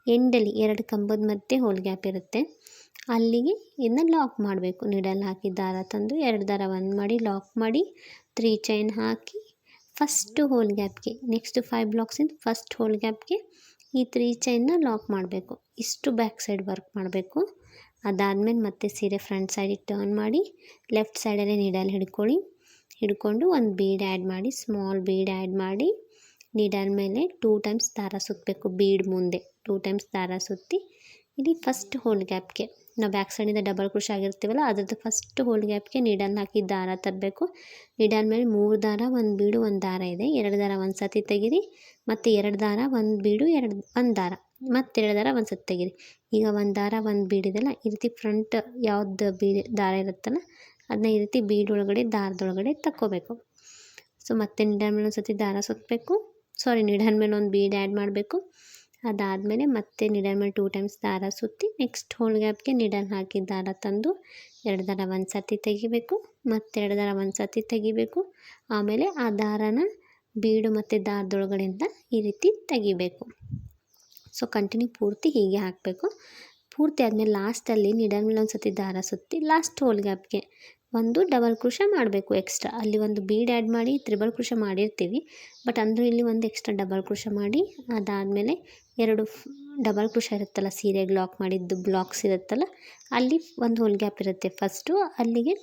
ಎಂಡಲ್ಲಿ 2 ಕಂಬದ ಮಧ್ಯೆ ಹೋಲ್ ಗ್ಯಾಪ್ ಇರುತ್ತೆ, ಅಲ್ಲಿಗೆ ಇದನ್ನ ಲಾಕ್ ಮಾಡಬೇಕು. ನೀಡಲ್ ಹಾಕಿ ದಾರ ತಂದು 2 ದಾರ 1 ಮಾಡಿ ಲಾಕ್ ಮಾಡಿ 3 ಚೈನ್ ಹಾಕಿ ಫಸ್ಟು ಹೋಲ್ ಗ್ಯಾಪ್ಗೆ ನೆಕ್ಸ್ಟ್ 5 ಬ್ಲಾಕ್ಸಿಂದ ಫಸ್ಟ್ ಹೋಲ್ ಗ್ಯಾಪ್ಗೆ ಈ 3 ಚೈನ್ನ ಲಾಕ್ ಮಾಡಬೇಕು. ಇಷ್ಟು ಬ್ಯಾಕ್ ಸೈಡ್ ವರ್ಕ್ ಮಾಡಬೇಕು. ಅದಾದಮೇಲೆ ಮತ್ತೆ ಸೀರೆ ಫ್ರಂಟ್ ಸೈಡಿಗೆ ಟರ್ನ್ ಮಾಡಿ ಲೆಫ್ಟ್ ಸೈಡಲ್ಲೇ ನೀಡಲ್ ಹಿಡ್ಕೊಂಡು ಒಂದು ಬೀಡ್ ಆ್ಯಡ್ ಮಾಡಿ, ಸ್ಮಾಲ್ ಬೀಡ್ ಆ್ಯಡ್ ಮಾಡಿ ನೀಡಲ್ ಮೇಲೆ 2 ಟೈಮ್ಸ್ ದಾರ ಸುತ್ತಬೇಕು. ಬೀಡ್ ಮುಂದೆ 2 ಟೈಮ್ಸ್ ದಾರ ಸುತ್ತಿ ಇಲ್ಲಿ ಫಸ್ಟ್ ಹೋಲ್ ಗ್ಯಾಪ್ಗೆ ನಾವು ಬ್ಯಾಕ್ ಸೈಡಿಂದ ಡಬಲ್ ಕ್ರೋಶ ಆಗಿರ್ತೀವಲ್ಲ ಅದ್ರದ್ದು ಫಸ್ಟ್ ಹೋಲ್ ಗ್ಯಾಪ್ಗೆ ನೀಡಲ್ ಹಾಕಿ ದಾರ ತರಬೇಕು. ನೀಡಲ್ ಮೇಲೆ 3 ದಾರ 1 ಬೀಡು 1 ದಾರ ಇದೆ, 2 ದಾರ 1 ಸರ್ತಿ ತೆಗೀರಿ, ಮತ್ತು 2 ದಾರ 1 ಬೀಡು 1 ದಾರ ಮತ್ತೆ 2 ದಾರ ಒಂದು ಸತಿ ತೆಗೀರಿ. ಈಗ ಒಂದು ದಾರ ಒಂದು ಬೀಡಿದೆಲ್ಲ ಈ ರೀತಿ ಫ್ರಂಟ್ ಯಾವ್ದು ದಾರ ಇರುತ್ತಲ್ಲ ಅದನ್ನ ಈ ರೀತಿ ಬೀಡ್ ಒಳಗಡೆ ದಾರದೊಳಗಡೆ ತಕ್ಕೋಬೇಕು. ಸೊ ಮತ್ತೆ ನೀಡಲ್ ಮೇಲೆ ಒಂದು ಸತಿ ದಾರ ಸುತ್ತಬೇಕು, ನೀಡಲ್ ಮೇಲೆ ಒಂದು ಬೀಡ್ ಆ್ಯಡ್ ಮಾಡಬೇಕು. ಅದಾದಮೇಲೆ ಮತ್ತೆ ನೀಡಲ್ ಮೇಲೆ 2 ಟೈಮ್ಸ್ ದಾರ ಸುತ್ತಿ ನೆಕ್ಸ್ಟ್ ಹೋಲ್ ಗ್ಯಾಪ್ಗೆ ನೀಡಲ್ ಹಾಕಿ ದಾರ ತಂದು 2 ದಾರ ಒಂದು ಸತಿ ತೆಗಿಬೇಕು, ಮತ್ತೆ 2 ದಾರ ಒಂದು ಸತಿ ತೆಗಿಬೇಕು. ಆಮೇಲೆ ಆ ದಾರನ ಬೀಡು ಮತ್ತು ದಾರದೊಳಗಡೆಯಿಂದ ಈ ರೀತಿ ತೆಗಿಬೇಕು. ಸೊ ಕಂಟಿನ್ಯೂ ಪೂರ್ತಿ ಹೀಗೆ ಹಾಕಬೇಕು. ಪೂರ್ತಿ ಆದಮೇಲೆ ಲಾಸ್ಟಲ್ಲಿ ನೀಡಲ್ ಮೇಲೆ ಒಂದು ಸತಿ ದಾರ ಸುತ್ತಿ ಲಾಸ್ಟ್ ಹೋಲ್ ಗ್ಯಾಪ್ಗೆ ಒಂದು ಡಬಲ್ ಕ್ರೋಶೆ ಮಾಡಬೇಕು ಎಕ್ಸ್ಟ್ರಾ. ಅಲ್ಲಿ ಒಂದು ಬೀಡ್ ಆ್ಯಡ್ ಮಾಡಿ ತ್ರಿಬಲ್ ಕ್ರೋಶೆ ಮಾಡಿರ್ತೀವಿ, ಬಟ್ ಅಂದರೂ ಇಲ್ಲಿ ಒಂದು ಎಕ್ಸ್ಟ್ರಾ ಡಬಲ್ ಕ್ರೋಶೆ ಮಾಡಿ ಅದಾದಮೇಲೆ 2 ಡಬಲ್ ಕ್ರೋಶೆ ಇರುತ್ತಲ್ಲ, ಸೀರೆಗೆ ಲಾಕ್ ಮಾಡಿದ್ದು ಬ್ಲಾಕ್ಸ್ ಇರುತ್ತಲ್ಲ ಅಲ್ಲಿ ಒಂದು ಹೋಲ್ ಗ್ಯಾಪ್ ಇರುತ್ತೆ. ಫಸ್ಟು ಅಲ್ಲಿಗೆ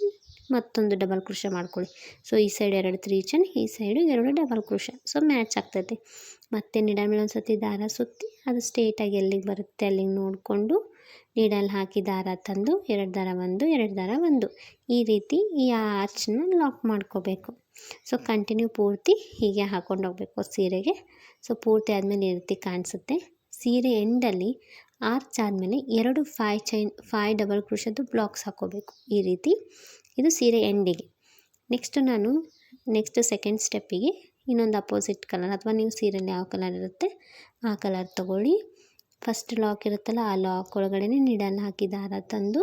ಮತ್ತೊಂದು ಡಬಲ್ ಕ್ರೋಶೆ ಮಾಡ್ಕೊಳ್ಳಿ. ಸೊ ಈ ಸೈಡ್ 2 3 ಚೈನ್, ಈ side 2 double crochet. So match ಆಗ್ತೈತೆ. ಮತ್ತೆ ನೀಡಲ್ ಮೇಲೆ ಒಂದು ಸತಿ ದಾರ ಸುತ್ತಿ ಅದು ಸ್ಟ್ರೇಟಾಗಿ ಎಲ್ಲಿಗೆ ಬರುತ್ತೆ ಅಲ್ಲಿಗೆ ನೋಡಿಕೊಂಡು ನೀಡಲ್ ಹಾಕಿ ದಾರ ತಂದು 2 ದಾರ 1 2 ದಾರ 1 ಈ ರೀತಿ ಈ ಆರ್ಚನ್ನ ಲಾಕ್ ಮಾಡ್ಕೋಬೇಕು. ಸೊ ಕಂಟಿನ್ಯೂ ಪೂರ್ತಿ ಹೀಗೆ ಹಾಕ್ಕೊಂಡು ಹೋಗಬೇಕು ಸೀರೆಗೆ. ಸೊ ಪೂರ್ತಿ ಆದಮೇಲೆ ಈ ರೀತಿ ಕಾಣಿಸುತ್ತೆ. ಸೀರೆ ಎಂಡಲ್ಲಿ ಆರ್ಚ್ ಆದಮೇಲೆ 2 5 ಡಬಲ್ ಕ್ರೋಶದ್ದು ಬ್ಲಾಕ್ಸ್ ಹಾಕ್ಕೋಬೇಕು ಈ ರೀತಿ. ಇದು ಸೀರೆ ಎಂಡಿಗೆ. ನೆಕ್ಸ್ಟ್ ಸೆಕೆಂಡ್ ಸ್ಟೆಪ್ಪಿಗೆ ಇನ್ನೊಂದು ಅಪೋಸಿಟ್ ಕಲರ್ ಅಥವಾ ನೀವು ಸೀರೆಯಲ್ಲಿ ಯಾವ ಕಲರ್ ಇರುತ್ತೆ ಆ ಕಲರ್ ತೊಗೊಳ್ಳಿ. ಫಸ್ಟ್ ಲಾಕ್ ಇರುತ್ತಲ್ಲ ಆ ಲಾಕ್ ಒಳಗಡೆ ನೀಡಲ್ ಹಾಕಿ ದಾರ ತಂದು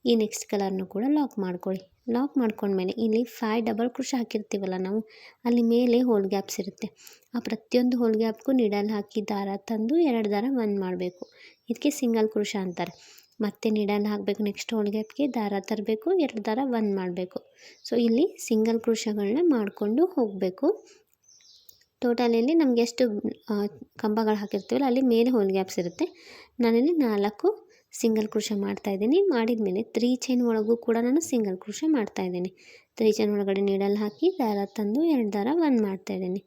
ಈ ನೆಕ್ಸ್ಟ್ ಕಲರ್ನು ಕೂಡ ಲಾಕ್ ಮಾಡ್ಕೊಳ್ಳಿ. ಲಾಕ್ ಮಾಡ್ಕೊಂಡ್ಮೇಲೆ ಇಲ್ಲಿ 5 ಡಬಲ್ ಕ್ರೋಶೆ ಹಾಕಿರ್ತೀವಲ್ಲ ನಾವು, ಅಲ್ಲಿ ಮೇಲೆ ಹೋಲ್ ಗ್ಯಾಪ್ಸ್ ಇರುತ್ತೆ. ಆ ಪ್ರತಿಯೊಂದು ಹೋಲ್ ಗ್ಯಾಪ್ಗೂ ನೀಡಲ್ ಹಾಕಿ ದಾರ ತಂದು 2 ದಾರ 1 ಮಾಡಬೇಕು. ಇದಕ್ಕೆ ಸಿಂಗಲ್ ಕ್ರೋಶೆ ಅಂತಾರೆ. ಮತ್ತೆ ನೀಡಲ್ ಹಾಕಬೇಕು, ನೆಕ್ಸ್ಟ್ ಹೋಲ್ ಗ್ಯಾಪ್ಗೆ ದಾರ ತರಬೇಕು, 2 ದಾರ 1 ಮಾಡಬೇಕು. ಸೊ ಇಲ್ಲಿ ಸಿಂಗಲ್ ಕ್ರೋಶೆಗಳನ್ನ ಮಾಡಿಕೊಂಡು ಹೋಗಬೇಕು. ಟೋಟಲಲ್ಲಿ ನಮಗೆ ಎಷ್ಟು ಕಂಬಗಳು ಹಾಕಿರ್ತೀವಲ್ಲ ಅಲ್ಲಿ ಮೇಲೆ ಹೋಲ್ ಗ್ಯಾಪ್ಸ್ ಇರುತ್ತೆ. ನಾನಿಲ್ಲಿ 4 ಸಿಂಗಲ್ ಕ್ರೋಶೆ ಮಾಡ್ತಾಯಿದ್ದೀನಿ. ಮಾಡಿದ್ಮೇಲೆ 3 ಚೈನ್ ಒಳಗೂ ಕೂಡ ನಾನು ಸಿಂಗಲ್ ಕ್ರೋಶೆ ಮಾಡ್ತಾಯಿದ್ದೀನಿ. 3 ಚೈನ್ ಒಳಗಡೆ ನೀಡಲ್ ಹಾಕಿ ದಾರ ತಂದು 2 ದಾರ 1 ಮಾಡ್ತಾಯಿದ್ದೀನಿ.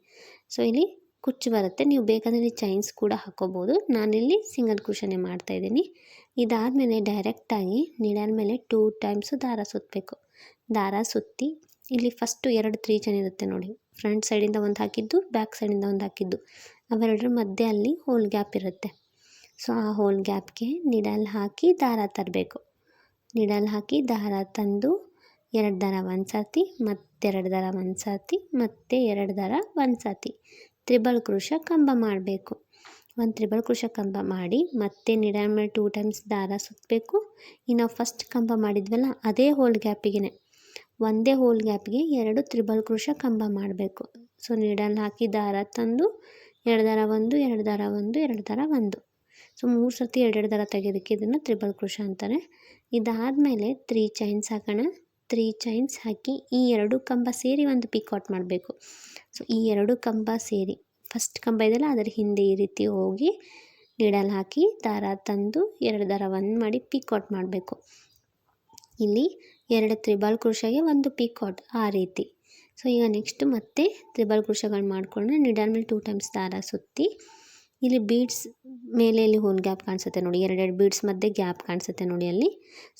ಸೊ ಇಲ್ಲಿ ಕುಚ್ಚು ಬರುತ್ತೆ, ನೀವು ಬೇಕಾದರೆ ಇಲ್ಲಿ ಚೈನ್ಸ್ ಕೂಡ ಹಾಕ್ಕೋಬೋದು. ನಾನಿಲ್ಲಿ ಸಿಂಗಲ್ ಕ್ರೋಶೆನೇ ಮಾಡ್ತಾಯಿದ್ದೀನಿ. ಇದಾದಮೇಲೆ ಡೈರೆಕ್ಟಾಗಿ ನೀಡಲ್ ಮೇಲೆ 2 ಟೈಮ್ಸು ದಾರ ಸುತ್ತಬೇಕು. ದಾರ ಸುತ್ತಿ ಇಲ್ಲಿ ಫಸ್ಟು 2 3 ಚೈನ್ ಇರುತ್ತೆ ನೋಡಿ, ಫ್ರಂಟ್ ಸೈಡಿಂದ ಒಂದು ಹಾಕಿದ್ದು, ಬ್ಯಾಕ್ ಸೈಡಿಂದ ಒಂದು ಹಾಕಿದ್ದು, ಅವೆರಡರ ಮಧ್ಯೆ ಅಲ್ಲಿ ಹೋಲ್ ಗ್ಯಾಪ್ ಇರುತ್ತೆ. ಸೊ ಆ ಹೋಲ್ ಗ್ಯಾಪ್ಗೆ ನೀಡಲ್ ಹಾಕಿ ದಾರ ತರಬೇಕು. ನೀಡಲ್ ಹಾಕಿ ದಾರ ತಂದು 2 ದಾರ 1 ಸತಿ, ಮತ್ತೆ 2 ದಾರ 1 ಸತಿ, ಮತ್ತೆ 2 ದಾರ 1 ಸತಿ ತ್ರಿಬಲ್ ಕ್ರೋಶೆ ಕಂಬ ಮಾಡಬೇಕು. ಒಂದು ತ್ರಿಬಲ್ ಕ್ರೋಶೆ ಕಂಬ ಮಾಡಿ ಮತ್ತೆ ನೀಡಲ್ ಮೇಲೆ 2 ಟೈಮ್ಸ್ ದಾರ ಸುತ್ತಬೇಕು. ಇನ್ನು ಫಸ್ಟ್ ಕಂಬ ಮಾಡಿದ್ವಲ್ಲ ಅದೇ ಹೋಲ್ ಗ್ಯಾಪಿಗೆ ಒಂದೇ ಹೋಲ್ ಗ್ಯಾಪ್ಗೆ 2 ತ್ರಿಬಲ್ ಕ್ರೋಶೆ ಕಂಬ ಮಾಡಬೇಕು. ಸೊ ನೀಡಲ್ ಹಾಕಿ ದಾರ ತಂದು 2 ದಾರ 1 2 ದಾರ 1 2 ದಾರ 1. ಸೊ 3 ಸರ್ತಿ 2 ದಾರ ತೆಗೆಯೋದಕ್ಕೆ ಇದನ್ನು ತ್ರಿಬಲ್ ಕ್ರೋಶೆ ಅಂತಾರೆ. ಇದಾದಮೇಲೆ 3 ಚೈನ್ಸ್ ಹಾಕೋಣ. 3 ಚೈನ್ಸ್ ಹಾಕಿ ಈ 2 ಕಂಬ ಸೇರಿ ಒಂದು ಪಿಕಾಟ್ ಮಾಡಬೇಕು. ಸೊ ಈ 2 ಕಂಬ ಸೇರಿ ಫಸ್ಟ್ ಕಂಬ ಇದೆಯಲ್ಲ ಅದರ ಹಿಂದೆ ಈ ರೀತಿ ಹೋಗಿ ನೀಡಲ್ ಹಾಕಿ ದಾರ ತಂದು 2 ದಾರ 1 ಮಾಡಿ ಪಿಕಾಟ್ ಮಾಡಬೇಕು. ಇಲ್ಲಿ 2 ತ್ರಿಬಲ್ ಕ್ರೋಶೆಗೆ ಒಂದು ಪಿಕಾಟ್ ಆ ರೀತಿ. ಸೊ ಈಗ ನೆಕ್ಸ್ಟ್ ಮತ್ತೆ ತ್ರಿಬಲ್ ಕ್ರೋಶೆಗಳು ಮಾಡ್ಕೊಂಡು ನೀಡಲ್ ಮೇಲೆ 2 ಟೈಮ್ಸ್ ದಾರ ಸುತ್ತಿ ಇಲ್ಲಿ ಬೀಡ್ಸ್ ಮೇಲೆ ಇಲ್ಲಿ ಹೋಲ್ ಗ್ಯಾಪ್ ಕಾಣಿಸುತ್ತೆ ನೋಡಿ, 2 ಬೀಡ್ಸ್ ಮಧ್ಯೆ ಗ್ಯಾಪ್ ಕಾಣಿಸುತ್ತೆ ನೋಡಿ ಅಲ್ಲಿ.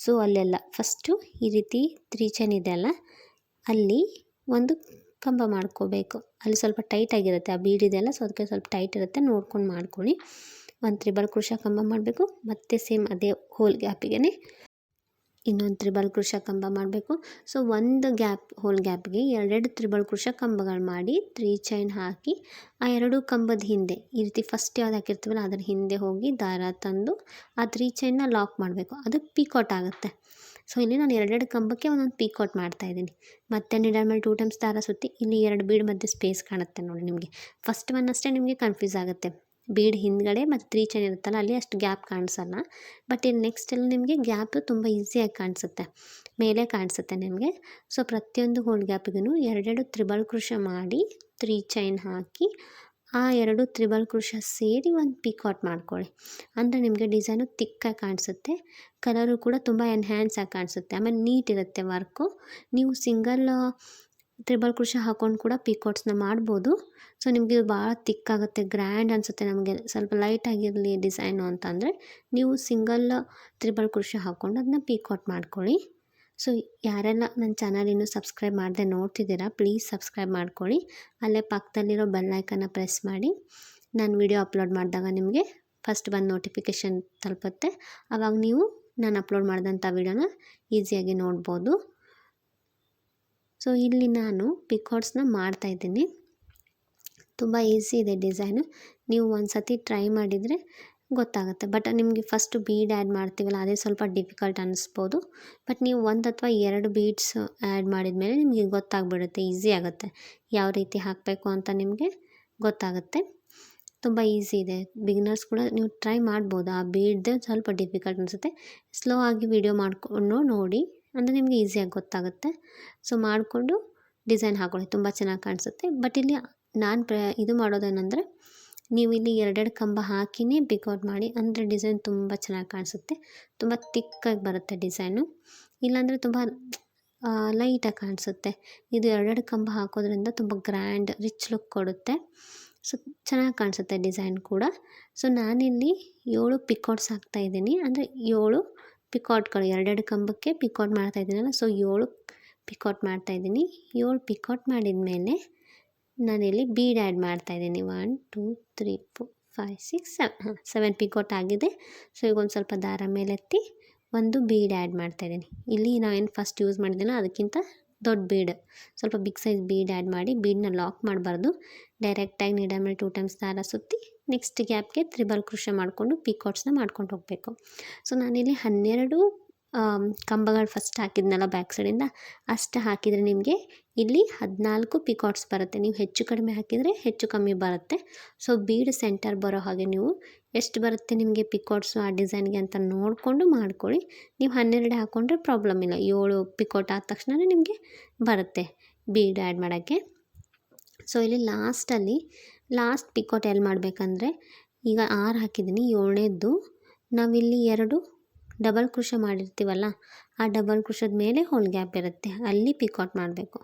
ಸೊ ಅಲ್ಲೆಲ್ಲ ಫಸ್ಟು ಈ ರೀತಿ 3 ಚೈನ್ ಇದೆ ಅಲ್ಲ ಅಲ್ಲಿ ಒಂದು ಕಂಬ ಮಾಡ್ಕೋಬೇಕು. ಅಲ್ಲಿ ಸ್ವಲ್ಪ ಟೈಟ್ ಆಗಿರುತ್ತೆ ಆ ಬೀಡ್ ಇದೆಯಲ್ಲ, ಸೊ ಅದಕ್ಕೆ ಸ್ವಲ್ಪ ಟೈಟ್ ಇರುತ್ತೆ, ನೋಡ್ಕೊಂಡು ಮಾಡ್ಕೊಳ್ಳಿ. ಒಂದು ತ್ರಿಬಲ್ ಕ್ರೋಶೆ ಕಂಬ ಮಾಡಬೇಕು. ಮತ್ತೆ ಸೇಮ್ ಅದೇ ಹೋಲ್ ಗ್ಯಾಪಿಗೆ ಇನ್ನೊಂದು ತ್ರಿಬಲ್ ಕ್ರೋಶೆ ಕಂಬ ಮಾಡಬೇಕು. ಸೊ ಒಂದು ಹೋಲ್ ಗ್ಯಾಪ್ಗೆ 2 ತ್ರಿಬಲ್ ಕ್ರೋಶೆ ಕಂಬಗಳು ಮಾಡಿ 3 ಚೈನ್ ಹಾಕಿ ಆ 2 ಕಂಬದ ಹಿಂದೆ ಈ ರೀತಿ ಫಸ್ಟ್ ಯಾವ್ದು ಹಾಕಿರ್ತೀವಲ್ಲ ಅದರ ಹಿಂದೆ ಹೋಗಿ ದಾರ ತಂದು ಆ 3 ಚೈನ್ನ ಲಾಕ್ ಮಾಡಬೇಕು. ಅದು ಪಿಕಾಟ್ ಆಗುತ್ತೆ. ಸೊ ಇಲ್ಲಿ ನಾನು 2 ಕಂಬಕ್ಕೆ ಒಂದೊಂದು ಪಿಕಾಟ್ ಮಾಡ್ತಾಯಿದ್ದೀನಿ. ಮತ್ತೆ ನೀಡಲ್ ಮೇಲೆ 2 ಟೈಮ್ಸ್ ದಾರ ಸುತ್ತಿ ಇಲ್ಲಿ 2 ಬೀಡ್ ಮಧ್ಯೆ ಸ್ಪೇಸ್ ಕಾಣುತ್ತೆ ನೋಡಿ ನಿಮಗೆ. ಫಸ್ಟ್ ಒನ್ ಅಷ್ಟೇ ನಿಮಗೆ ಕನ್ಫ್ಯೂಸ್ ಆಗುತ್ತೆ, ಬೀಡ್ ಹಿಂದ್ಗಡೆ ಮತ್ತು 3 ಚೈನ್ ಇರುತ್ತಲ್ಲ ಅಲ್ಲಿ ಅಷ್ಟು ಗ್ಯಾಪ್ ಕಾಣಿಸಲ್ಲ. ಬಟ್ ಇಲ್ಲಿ ನೆಕ್ಸ್ಟಲ್ಲಿ ನಿಮಗೆ ಗ್ಯಾಪು ತುಂಬ ಈಸಿಯಾಗಿ ಕಾಣಿಸುತ್ತೆ, ಮೇಲೆ ಕಾಣಿಸುತ್ತೆ ನಿಮಗೆ. ಸೊ ಪ್ರತಿಯೊಂದು ಹೋಲ್ ಗ್ಯಾಪಿಗೂ 2 ತ್ರಿಬಲ್ ಕ್ರೋಶೆ ಮಾಡಿ 3 ಚೈನ್ ಹಾಕಿ ಆ 2 ತ್ರಿಬಲ್ ಕ್ರೋಶೆ ಸೇರಿ ಒಂದು ಪಿಕಾಟ್ ಮಾಡ್ಕೊಳ್ಳಿ. ಅಂದರೆ ನಿಮಗೆ ಡಿಸೈನು ತಿಕ್ಕಾಗಿ ಕಾಣಿಸುತ್ತೆ, ಕಲರು ಕೂಡ ತುಂಬ ಎನ್ಹ್ಯಾನ್ಸ್ ಆಗಿ ಕಾಣಿಸುತ್ತೆ, ಆಮೇಲೆ ನೀಟ್ ಇರುತ್ತೆ ವರ್ಕು. ನೀವು ಸಿಂಗಲ್ ತ್ರಿಬಲ್ ಕ್ರೋಶೆ ಹಾಕ್ಕೊಂಡು ಕೂಡ ಪಿಕಾಟ್ಸ್ನ ಮಾಡ್ಬೋದು. ಸೊ ನಿಮಗೆ ಭಾಳ ತಿಕ್ಕಾಗುತ್ತೆ, ಗ್ರ್ಯಾಂಡ್ ಅನಿಸುತ್ತೆ, ನಮಗೆ ಸ್ವಲ್ಪ ಲೈಟಾಗಿರಲಿ ಡಿಸೈನು ಅಂತಂದರೆ ನೀವು ಸಿಂಗಲ್ ತ್ರಿಬಲ್ ಕ್ರೋಶೆ ಹಾಕ್ಕೊಂಡು ಅದನ್ನ ಪಿಕಾಟ್ ಮಾಡ್ಕೊಳ್ಳಿ. ಸೊ ಯಾರೆಲ್ಲ ನನ್ನ ಚಾನಲ್ ಇನ್ನೂ ಸಬ್ಸ್ಕ್ರೈಬ್ ಮಾಡದೆ ನೋಡ್ತಿದ್ದೀರಾ ಪ್ಲೀಸ್ ಸಬ್ಸ್ಕ್ರೈಬ್ ಮಾಡ್ಕೊಳ್ಳಿ. ಅಲ್ಲೇ ಪಕ್ಕದಲ್ಲಿರೋ ಬೆಲ್ ಐಕನ್ನ ಪ್ರೆಸ್ ಮಾಡಿ ನಾನು ವಿಡಿಯೋ ಅಪ್ಲೋಡ್ ಮಾಡಿದಾಗ ನಿಮಗೆ ಫಸ್ಟ್ ಬಂದು ನೋಟಿಫಿಕೇಷನ್ ತಲುಪುತ್ತೆ. ಆವಾಗ ನೀವು ನಾನು ಅಪ್ಲೋಡ್ ಮಾಡಿದಂಥ ವಿಡಿಯೋನ ಈಸಿಯಾಗಿ ನೋಡ್ಬೋದು. ಸೊ ಇಲ್ಲಿ ನಾನು ಪಿಕಾಟ್ಸ್ನ ಮಾಡ್ತಾಯಿದ್ದೀನಿ. ತುಂಬ ಈಸಿ ಇದೆ ಡಿಸೈನು. ನೀವು ಒಂದು ಸತಿ ಟ್ರೈ ಮಾಡಿದರೆ ಗೊತ್ತಾಗುತ್ತೆ. ಬಟ್ ನಿಮಗೆ ಫಸ್ಟು ಬೀಡ್ ಆ್ಯಡ್ ಮಾಡ್ತೀವಲ್ಲ ಅದೇ ಸ್ವಲ್ಪ ಡಿಫಿಕಲ್ಟ್ ಅನ್ನಿಸ್ಬೋದು. ಬಟ್ ನೀವು 1 ಅಥವಾ 2 ಬೀಡ್ಸ್ ಆ್ಯಡ್ ಮಾಡಿದ ಮೇಲೆ ನಿಮಗೆ ಗೊತ್ತಾಗ್ಬಿಡುತ್ತೆ, ಈಸಿ ಆಗುತ್ತೆ. ಯಾವ ರೀತಿ ಹಾಕಬೇಕು ಅಂತ ನಿಮಗೆ ಗೊತ್ತಾಗುತ್ತೆ. ತುಂಬ ಈಸಿ ಇದೆ. ಬಿಗಿನರ್ಸ್ ಕೂಡ ನೀವು ಟ್ರೈ ಮಾಡ್ಬೋದು. ಆ ಬೀಡ್ದೇ ಸ್ವಲ್ಪ ಡಿಫಿಕಲ್ಟ್ ಅನಿಸುತ್ತೆ. ಸ್ಲೋ ಆಗಿ ವಿಡಿಯೋ ಮಾಡಿಕೊಂಡು ನೋಡಿ, ಅಂದರೆ ನಿಮಗೆ ಈಸಿಯಾಗಿ ಗೊತ್ತಾಗುತ್ತೆ. ಸೊ ಮಾಡಿಕೊಂಡು ಡಿಸೈನ್ ಹಾಕೊಳ್ಳಿ, ತುಂಬ ಚೆನ್ನಾಗಿ ಕಾಣಿಸುತ್ತೆ. ಬಟ್ ಇಲ್ಲಿ ನಾನು ಇದು ಮಾಡೋದೇನೆಂದರೆ, ನೀವು ಇಲ್ಲಿ 2 ಕಂಬ ಹಾಕಿನೇ ಪಿಕೌಟ್ ಮಾಡಿ, ಅಂದರೆ ಡಿಸೈನ್ ತುಂಬ ಚೆನ್ನಾಗಿ ಕಾಣಿಸುತ್ತೆ. ತುಂಬ ತಿಕ್ಕಾಗಿ ಬರುತ್ತೆ ಡಿಸೈನು. ಇಲ್ಲಾಂದರೆ ತುಂಬ ಲೈಟಾಗಿ ಕಾಣಿಸುತ್ತೆ. ಇದು 2 ಕಂಬ ಹಾಕೋದ್ರಿಂದ ತುಂಬ ಗ್ರ್ಯಾಂಡ್ ರಿಚ್ ಲುಕ್ ಕೊಡುತ್ತೆ. ಸೊ ಚೆನ್ನಾಗಿ ಕಾಣಿಸುತ್ತೆ ಡಿಸೈನ್ ಕೂಡ. ಸೊ ನಾನಿಲ್ಲಿ 7 ಪಿಕೌಟ್ಸ್ ಹಾಕ್ತಾಯಿದ್ದೀನಿ. ಅಂದರೆ 7 ಪಿಕೌಟ್ಗಳು 2 ಕಂಬಕ್ಕೆ ಪಿಕೌಟ್ ಮಾಡ್ತಾಯಿದ್ದೀನಲ್ಲ, ಸೊ 7 ಪಿಕೌಟ್ ಮಾಡ್ತಾಯಿದ್ದೀನಿ. 7 ಪಿಕೌಟ್ ಮಾಡಿದ ಮೇಲೆ ನಾನಿಲ್ಲಿ ಬೀಡ್ ಆ್ಯಡ್ ಮಾಡ್ತಾಯಿದ್ದೀನಿ. 1 2 3 4 5 6 7 ಪಿಕೌಟ್ ಆಗಿದೆ. ಸೊ ಈಗ ಒಂದು ಸ್ವಲ್ಪ ದಾರ ಮೇಲೆತ್ತಿ ಒಂದು ಬೀಡ್ ಆ್ಯಡ್ ಮಾಡ್ತಾಯಿದ್ದೀನಿ. ಇಲ್ಲಿ ನಾವೇನು ಫಸ್ಟ್ ಯೂಸ್ ಮಾಡಿದ್ದೀನೋ ಅದಕ್ಕಿಂತ ದೊಡ್ಡ ಬೀಡ್, ಸ್ವಲ್ಪ ಬಿಗ್ ಸೈಜ್ ಬೀಡ್ ಆ್ಯಡ್ ಮಾಡಿ, ಬೀಡನ್ನ ಲಾಕ್ ಮಾಡಬಾರ್ದು. ಡೈರೆಕ್ಟಾಗಿ ನೀಡಲ್ ಮೇಲೆ 2 ಟೈಮ್ಸ್ ದಾರ ಸುತ್ತಿ ನೆಕ್ಸ್ಟ್ ಗ್ಯಾಪ್ಗೆ ತ್ರಿಬಲ್ ಕ್ರೋಶೆ ಮಾಡಿಕೊಂಡು ಪಿಕೌಟ್ಸ್ನ ಮಾಡ್ಕೊಂಡು ಹೋಗಬೇಕು. ಸೊ ನಾನಿಲ್ಲಿ 12 ಕಂಬಗಳು ಫಸ್ಟ್ ಹಾಕಿದ್ನಲ್ಲ ಬ್ಯಾಕ್ ಸೈಡಿಂದ, ಅಷ್ಟು ಹಾಕಿದರೆ ನಿಮಗೆ ಇಲ್ಲಿ 14 ಪಿಕೌಟ್ಸ್ ಬರುತ್ತೆ. ನೀವು ಹೆಚ್ಚು ಕಡಿಮೆ ಹಾಕಿದರೆ ಹೆಚ್ಚು ಕಮ್ಮಿ ಬರುತ್ತೆ. ಸೊ ಬೀಡ್ ಸೆಂಟರ್ ಬರೋ ಹಾಗೆ ನೀವು ಎಷ್ಟು ಬರುತ್ತೆ ನಿಮಗೆ ಪಿಕೌಟ್ಸು ಆ ಡಿಸೈನ್ಗೆ ಅಂತ ನೋಡಿಕೊಂಡು ಮಾಡ್ಕೊಳ್ಳಿ. ನೀವು 12 ಹಾಕ್ಕೊಂಡ್ರೆ ಪ್ರಾಬ್ಲಮ್ ಇಲ್ಲ. 7 ಪಿಕೌಟ್ ಆದ ತಕ್ಷಣ ನಿಮಗೆ ಬರುತ್ತೆ ಬೀಡ್ ಆ್ಯಡ್ ಮಾಡೋಕ್ಕೆ. ಸೊ ಇಲ್ಲಿ ಲಾಸ್ಟ್ ಪಿಕೌಟ್ ಎಲ್ಲಿ ಮಾಡಬೇಕಂದ್ರೆ, ಈಗ 6 ಹಾಕಿದ್ದೀನಿ, 7ನೇದ್ದು ನಾವಿಲ್ಲಿ 2 ಡಬಲ್ ಕ್ರೋಶೆ ಮಾಡಿರ್ತೀವಲ್ಲ, ಆ ಡಬಲ್ ಕ್ರೋಶದ ಮೇಲೆ ಹೋಲ್ ಗ್ಯಾಪ್ ಇರುತ್ತೆ, ಅಲ್ಲಿ ಪಿಕೌಟ್ ಮಾಡಬೇಕು.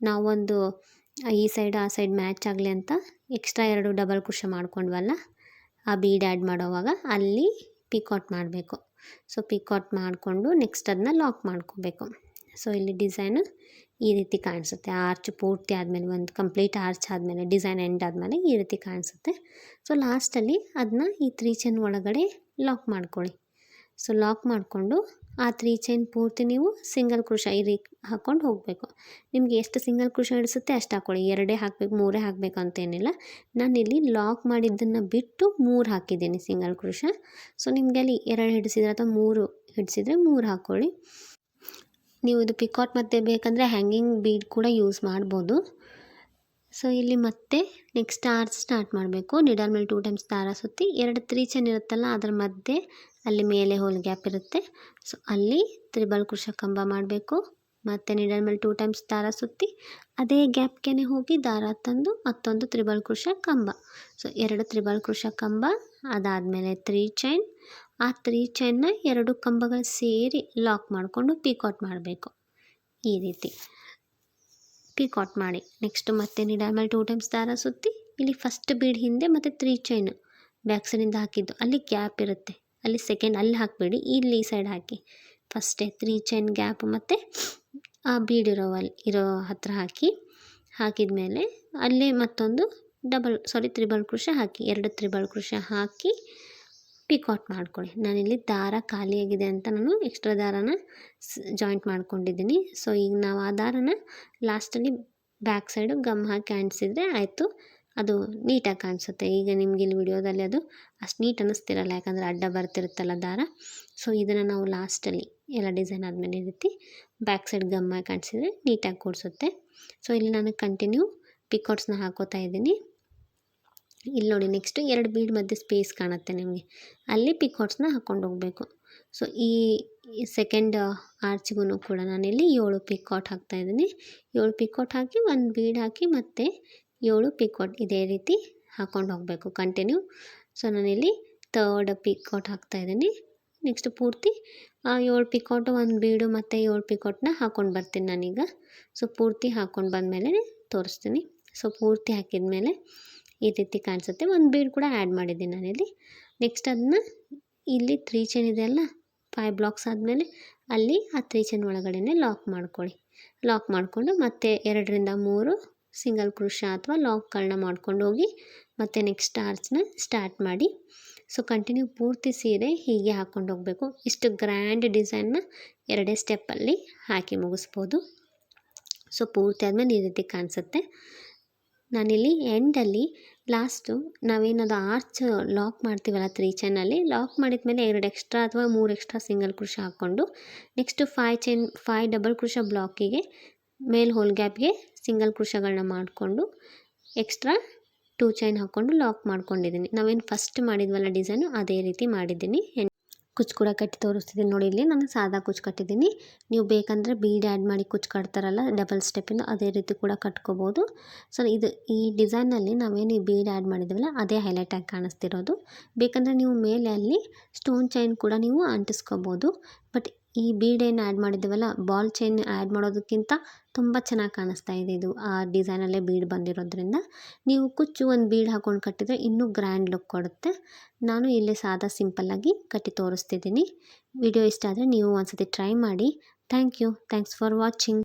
ನಾವೊಂದು ಈ ಸೈಡ್ ಆ ಸೈಡ್ ಮ್ಯಾಚ್ ಆಗಲಿ ಅಂತ ಎಕ್ಸ್ಟ್ರಾ 2 ಡಬಲ್ ಕ್ರೋಶೆ ಮಾಡ್ಕೊಂಡ್ವಲ್ಲ, ಆ ಬೀಡ್ ಆ್ಯಡ್ ಮಾಡೋವಾಗ ಅಲ್ಲಿ ಪಿಕೌಟ್ ಮಾಡಬೇಕು. ಸೊ ಪಿಕೌಟ್ ಮಾಡಿಕೊಂಡು ನೆಕ್ಸ್ಟ್ ಅದನ್ನ ಲಾಕ್ ಮಾಡ್ಕೋಬೇಕು. ಸೊ ಇಲ್ಲಿ ಡಿಸೈನು ಈ ರೀತಿ ಕಾಣಿಸುತ್ತೆ. ಆರ್ಚ್ ಪೂರ್ತಿ ಆದಮೇಲೆ, ಒಂದು ಕಂಪ್ಲೀಟ್ ಆರ್ಚ್ ಆದಮೇಲೆ, ಡಿಸೈನ್ ಎಂಡ್ ಆದಮೇಲೆ ಈ ರೀತಿ ಕಾಣಿಸುತ್ತೆ. ಸೊ ಲಾಸ್ಟಲ್ಲಿ ಅದನ್ನ ಈ 3 ಚೈನ್ ಒಳಗಡೆ ಲಾಕ್ ಮಾಡ್ಕೊಳ್ಳಿ. ಸೊ ಲಾಕ್ ಮಾಡಿಕೊಂಡು ಆ 3 ಚೈನ್ ಪೂರ್ತಿ ನೀವು ಸಿಂಗಲ್ ಕ್ರೋಶೆ ಈ ರೀತಿ ಹಾಕ್ಕೊಂಡು ಹೋಗಬೇಕು. ನಿಮಗೆ ಎಷ್ಟು ಸಿಂಗಲ್ ಕ್ರೋಶೆ ಹಿಡಿಸುತ್ತೆ ಅಷ್ಟು ಹಾಕ್ಕೊಳ್ಳಿ. 2 ಹಾಕಬೇಕು 3 ಹಾಕಬೇಕು ಅಂತೇನಿಲ್ಲ. ನಾನಿಲ್ಲಿ ಲಾಕ್ ಮಾಡಿದ್ದನ್ನು ಬಿಟ್ಟು 3 ಹಾಕಿದ್ದೀನಿ ಸಿಂಗಲ್ ಕ್ರೋಶೆ. ಸೊ ನಿಮಗೆ ಅಲ್ಲಿ 2 ಹಿಡಿಸಿದ್ರೆ ಅಥವಾ 3 ಹಿಡಿಸಿದರೆ 3 ಹಾಕ್ಕೊಳ್ಳಿ. ನೀವು ಇದು ಪಿಕೌಟ್ ಮತ್ತೆ ಬೇಕಂದರೆ ಹ್ಯಾಂಗಿಂಗ್ ಬೀಡ್ ಕೂಡ ಯೂಸ್ ಮಾಡ್ಬೋದು. ಸೊ ಇಲ್ಲಿ ಮತ್ತೆ ನೆಕ್ಸ್ಟ್ ಆರ್ಚ್ ಸ್ಟಾರ್ಟ್ ಮಾಡಬೇಕು. ನೀಡಲ್ ಮೇಲೆ 2 ಟೈಮ್ಸ್ ದಾರ ಸುತ್ತಿ 2 3 ಚೈನ್ ಇರುತ್ತಲ್ಲ ಅದರ ಮಧ್ಯೆ ಅಲ್ಲಿ ಮೇಲೆ ಹೋಲ್ ಗ್ಯಾಪ್ ಇರುತ್ತೆ. ಸೊ ಅಲ್ಲಿ ತ್ರಿಬಲ್ ಕ್ರೋಶೆ ಕಂಬ ಮಾಡಬೇಕು. ಮತ್ತು ನೀಡಲ್ ಮೇಲೆ 2 ಟೈಮ್ಸ್ ದಾರ ಸುತ್ತಿ ಅದೇ ಗ್ಯಾಪ್ಗೆ ಹೋಗಿ ದಾರ ತಂದು ಮತ್ತೊಂದು ತ್ರಿಬಲ್ ಕ್ರೋಶೆ ಕಂಬ. ಸೊ 2 ತ್ರಿಬಲ್ ಕ್ರೋಶೆ ಕಂಬ, ಅದಾದಮೇಲೆ 3 ಚೈನ್. ಆ 3 ಚೈನ್ನ 2 ಕಂಬಗಳು ಸೇರಿ ಲಾಕ್ ಮಾಡಿಕೊಂಡು ಪಿಕೌಟ್ ಮಾಡಬೇಕು. ಈ ರೀತಿ ಪಿಕೌಟ್ ಮಾಡಿ ನೆಕ್ಸ್ಟ್ ಮತ್ತೆ ನೀಡಲ್ ಮೇಲೆ 2 ಟೈಮ್ಸ್ ದಾರ ಸುತ್ತಿ ಇಲ್ಲಿ ಫಸ್ಟ್ ಬೀಡ್ ಹಿಂದೆ ಮತ್ತು 3 ಚೈನ್ ಬ್ಯಾಕ್ ಸೈಡಿಂದ ಹಾಕಿದ್ದು ಅಲ್ಲಿ ಗ್ಯಾಪ್ ಇರುತ್ತೆ, ಅಲ್ಲಿ ಸೆಕೆಂಡ್ ಅಲ್ಲಿ ಹಾಕಬೇಡಿ, ಇಲ್ಲಿ ಈ ಸೈಡ್ ಹಾಕಿ. ಫಸ್ಟೇ 3 ಚೈನ್ ಗ್ಯಾಪ್ ಮತ್ತು ಆ ಬೀಡ್ ಇರೋ ಹತ್ರ ಹಾಕಿದ ಮೇಲೆ ಅಲ್ಲೇ ಮತ್ತೊಂದು ತ್ರಿಬಲ್ ಕ್ರೋಶೆ ಹಾಕಿ, 2 ತ್ರಿಬಲ್ ಕ್ರೋಶೆ ಹಾಕಿ ಪಿಕೌಟ್ ಮಾಡ್ಕೊಳ್ಳಿ. ನಾನಿಲ್ಲಿ ದಾರ ಖಾಲಿಯಾಗಿದೆ ಅಂತ ನಾನು ಎಕ್ಸ್ಟ್ರಾ ದಾರನ ಜಾಯಿಂಟ್ ಮಾಡ್ಕೊಂಡಿದ್ದೀನಿ. ಸೊ ಈಗ ನಾವು ಆ ದಾರನ ಲಾಸ್ಟಲ್ಲಿ ಬ್ಯಾಕ್ ಸೈಡು ಗಮ್ ಹಾಕಿ ಅಂಟಿಸಿದ್ರೆ ಆಯಿತು, ಅದು ನೀಟಾಗಿ ಕಾಣಿಸುತ್ತೆ. ಈಗ ನಿಮ್ಗೆ ಇಲ್ಲಿ ವಿಡಿಯೋದಲ್ಲಿ ಅದು ಅಷ್ಟು ನೀಟ್ ಅನ್ನಿಸ್ತಿರಲ್ಲ, ಯಾಕಂದರೆ ಅಡ್ಡ ಬರ್ತಿರುತ್ತಲ್ಲ ದಾರ. ಸೊ ಇದನ್ನು ನಾವು ಲಾಸ್ಟಲ್ಲಿ ಎಲ್ಲ ಡಿಸೈನ್ ಆದಮೇಲೆ ಈ ರೀತಿ ಬ್ಯಾಕ್ ಸೈಡ್ ಗಮ್ ಹಾಕಿ ಅಂಟಿಸಿದ್ರೆ ನೀಟಾಗಿ ಕೂಡಿಸುತ್ತೆ. ಸೊ ಇಲ್ಲಿ ನಾನು ಕಂಟಿನ್ಯೂ ಪಿಕೌಟ್ಸ್ನ ಹಾಕೋತಾ ಇದ್ದೀನಿ. ಇಲ್ಲಿ ನೋಡಿ ನೆಕ್ಸ್ಟು 2 ಬೀಡ್ ಮಧ್ಯೆ ಸ್ಪೇಸ್ ಕಾಣುತ್ತೆ ನಿಮಗೆ, ಅಲ್ಲಿ ಪಿಕೌಟ್ಸ್ನ ಹಾಕ್ಕೊಂಡು ಹೋಗಬೇಕು. ಸೊ ಈ ಸೆಕೆಂಡ್ ಆರ್ಚ್ಗೂ ಕೂಡ ನಾನಿಲ್ಲಿ 7 ಪಿಕೌಟ್ ಹಾಕ್ತಾಯಿದ್ದೀನಿ. 7 ಪಿಕೌಟ್ ಹಾಕಿ 1 ಬೀಡ್ ಹಾಕಿ ಮತ್ತು 7 ಪಿಕೌಟ್ ಇದೇ ರೀತಿ ಹಾಕ್ಕೊಂಡು ಹೋಗಬೇಕು ಕಂಟಿನ್ಯೂ. ಸೊ ನಾನಿಲ್ಲಿ 3rd ಪಿಕೌಟ್ ಹಾಕ್ತಾಯಿದ್ದೀನಿ. ನೆಕ್ಸ್ಟ್ ಪೂರ್ತಿ 7 ಪಿಕೌಟು 1 ಬೀಡು ಮತ್ತು 7 ಪಿಕೌಟ್ನ ಹಾಕ್ಕೊಂಡು ಬರ್ತೀನಿ ನಾನೀಗ. ಸೊ ಪೂರ್ತಿ ಹಾಕ್ಕೊಂಡು ಬಂದಮೇಲೆ ತೋರಿಸ್ತೀನಿ. ಸೊ ಪೂರ್ತಿ ಹಾಕಿದ ಮೇಲೆ ಈ ರೀತಿ ಕಾಣಿಸುತ್ತೆ. 1 ಬೀಡ್ ಕೂಡ ಆ್ಯಡ್ ಮಾಡಿದ್ದೀನಿ ನಾನಿಲ್ಲಿ. ನೆಕ್ಸ್ಟ್ ಅದನ್ನ ಇಲ್ಲಿ 3 ಚೈನ್ ಇದೆಯಲ್ಲ, 5 ಬ್ಲಾಕ್ಸ್ ಆದಮೇಲೆ ಅಲ್ಲಿ ಆ 3 ಚೈನ್ ಒಳಗಡೆ ಲಾಕ್ ಮಾಡ್ಕೊಳ್ಳಿ. ಲಾಕ್ ಮಾಡಿಕೊಂಡು ಮತ್ತೆ 2 ರಿಂದ 3 ಸಿಂಗಲ್ ಕ್ರೋಶೆ ಅಥವಾ ಲಾಕ್ಗಳನ್ನ ಮಾಡ್ಕೊಂಡು ಹೋಗಿ ಮತ್ತೆ ನೆಕ್ಸ್ಟ್ ಆರ್ಚ್ನ ಸ್ಟಾರ್ಟ್ ಮಾಡಿ. ಸೊ ಕಂಟಿನ್ಯೂ ಪೂರ್ತಿ ಸೀರೆ ಹೀಗೆ ಹಾಕ್ಕೊಂಡು ಹೋಗಬೇಕು. ಇಷ್ಟು ಗ್ರ್ಯಾಂಡ್ ಡಿಸೈನ್ನ 2 ಸ್ಟೆಪ್ಪಲ್ಲಿ ಹಾಕಿ ಮುಗಿಸ್ಬೋದು. ಸೊ ಪೂರ್ತಿ ಆದಮೇಲೆ ಈ ರೀತಿ ಕಾಣಿಸುತ್ತೆ. ನಾನಿಲ್ಲಿ ಎಂಡಲ್ಲಿ ಲಾಸ್ಟು ನಾವೇನದು ಆರ್ಚ್ ಲಾಕ್ ಮಾಡ್ತೀವಲ್ಲ 3 ಚೈನಲ್ಲಿ ಲಾಕ್ ಮಾಡಿದ ಮೇಲೆ 2 ಎಕ್ಸ್ಟ್ರಾ ಅಥವಾ 3 ಎಕ್ಸ್ಟ್ರಾ ಸಿಂಗಲ್ ಕ್ರೋಶೆ ಹಾಕ್ಕೊಂಡು ನೆಕ್ಸ್ಟು 5 ಡಬಲ್ ಕ್ರೋಶೆ ಬ್ಲಾಕಿಗೆ ಮೇಲ್ ಹೋಲ್ ಗ್ಯಾಪ್ಗೆ ಸಿಂಗಲ್ ಕ್ರೋಶೆಗಳನ್ನ ಮಾಡಿಕೊಂಡು ಎಕ್ಸ್ಟ್ರಾ 2 ಚೈನ್ ಹಾಕ್ಕೊಂಡು ಲಾಕ್ ಮಾಡ್ಕೊಂಡಿದ್ದೀನಿ. ನಾವೇನು ಫಸ್ಟ್ ಮಾಡಿದ್ವಲ್ಲ ಡಿಸೈನು ಅದೇ ರೀತಿ ಮಾಡಿದ್ದೀನಿ. ಕುಚ್ಚು ಕೂಡ ಕಟ್ಟಿ ತೋರಿಸ್ತಿದ್ದೀನಿ ನೋಡಿ. ಇಲ್ಲಿ ನಾನು ಸಾದಾ ಕುಚ್ಚು ಕಟ್ಟಿದ್ದೀನಿ. ನೀವು ಬೇಕಂದರೆ ಬೀಡ್ ಆ್ಯಡ್ ಮಾಡಿ ಕುಚ್ಚು ಕಟ್ತಾರಲ್ಲ ಡಬಲ್ ಸ್ಟೆಪ್ಪಿಂದ ಅದೇ ರೀತಿ ಕೂಡ ಕಟ್ಕೋಬೋದು. ಸೊ ಈ ಡಿಸೈನಲ್ಲಿ ನಾವೇನು ಈ ಬೀಡ್ ಆ್ಯಡ್ ಮಾಡಿದ್ದೀವಲ್ಲ ಅದೇ ಹೈಲೈಟಾಗಿ ಕಾಣಿಸ್ತಿರೋದು. ಬೇಕಂದರೆ ನೀವು ಮೇಲೆ ಅಲ್ಲಿ ಸ್ಟೋನ್ ಚೈನ್ ಕೂಡ ನೀವು ಅಂಟಿಸ್ಕೋಬೋದು. ಬಟ್ ಈ ಬೀಡ್ ಏನು ಆ್ಯಡ್ ಮಾಡಿದ್ದೀವಲ್ಲ ಬಾಲ್ ಚೈನ್ ಆ್ಯಡ್ ಮಾಡೋದಕ್ಕಿಂತ ತುಂಬ ಚೆನ್ನಾಗಿ ಕಾಣಿಸ್ತಾ ಇದೆ ಇದು. ಆ ಡಿಸೈನಲ್ಲೇ ಬೀಡ್ ಬಂದಿರೋದ್ರಿಂದ ನೀವು ಕುಚ್ಚು ಒಂದು ಬೀಡ್ ಹಾಕ್ಕೊಂಡು ಕಟ್ಟಿದರೆ ಇನ್ನೂ ಗ್ರ್ಯಾಂಡ್ ಲುಕ್ ಕೊಡುತ್ತೆ. ನಾನು ಇಲ್ಲಿ ಸಾದಾ ಸಿಂಪಲ್ಲಾಗಿ ಕಟ್ಟಿ ತೋರಿಸ್ತಿದ್ದೀನಿ. ವಿಡಿಯೋ ಇಷ್ಟ ಆದರೆ ನೀವು ಒಂದ್ಸತಿ ಟ್ರೈ ಮಾಡಿ. Thanks for watching.